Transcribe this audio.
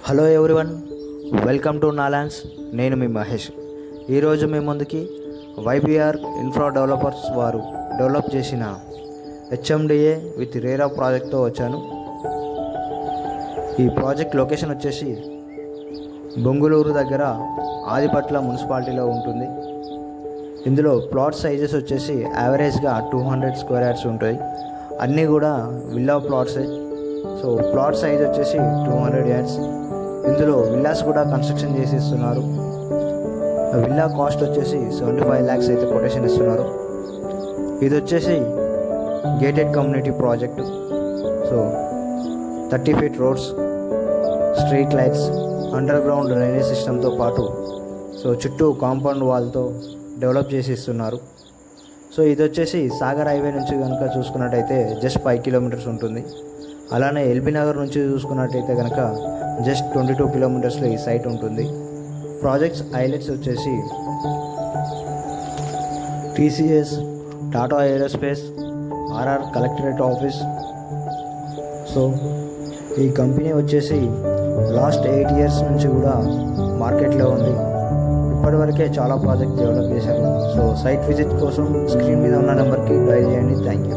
Hello everyone, welcome to నాలాండ్స్. నేను మీ మహేష్. ఈరోజు మీ ముందుకి వైబీఆర్ ఇన్ఫ్రా డెవలపర్స్ వారు డెవలప్ చేసిన హెచ్ఎండిఏ విత్ రేరా ప్రాజెక్ట్తో వచ్చాను. ఈ ప్రాజెక్ట్ లొకేషన్ వచ్చేసి బొంగుళూరు దగ్గర ఆదిపట్ల మున్సిపాలిటీలో ఉంటుంది. ఇందులో ప్లాట్ సైజెస్ వచ్చేసి యావరేజ్గా 200 స్క్వేర్ యార్డ్స్ ఉంటాయి. అన్నీ కూడా విల్లా ప్లాట్సే. సో ప్లాట్ సైజ్ వచ్చేసి 200 యార్డ్స్. ఇందులో విల్లాస్ కూడా కన్స్ట్రక్షన్ చేసి ఇస్తున్నారు. విల్లా కాస్ట్ వచ్చేసి 75 lakhs అయితే కొటేషన్ ఇస్తున్నారు. ఇది వచ్చేసి gated community project. So 30 feet roads, street lights, under ground drainage సిస్టమ్తో పాటు చుట్టూ కాంపౌండ్ వాల్తో డెవలప్ చేసి ఇస్తున్నారు. సో ఇది వచ్చేసి సాగర్ హైవే నుంచి కనుక చూసుకున్నట్టయితే జస్ట్ 5 kilometers ఉంటుంది. అలానే ఎల్బీ నగర్ నుంచి చూసుకున్నట్టయితే కనుక జస్ట్ 22 kilometers ఈ సైట్ ఉంటుంది. ప్రాజెక్ట్స్ హైలైట్స్ వచ్చేసి TCS, Tata aerospace, RR collectorate office. So ఈ కంపెనీ వచ్చేసి లాస్ట్ 8 years నుంచి కూడా మార్కెట్లో ఉంది. ఇప్పటివరకే చాలా ప్రాజెక్ట్ డెవలప్ చేశారు. సో సైట్ విజిట్ కోసం స్క్రీన్ మీద ఉన్న నెంబర్కి డయల్ చేయండి. Thank you.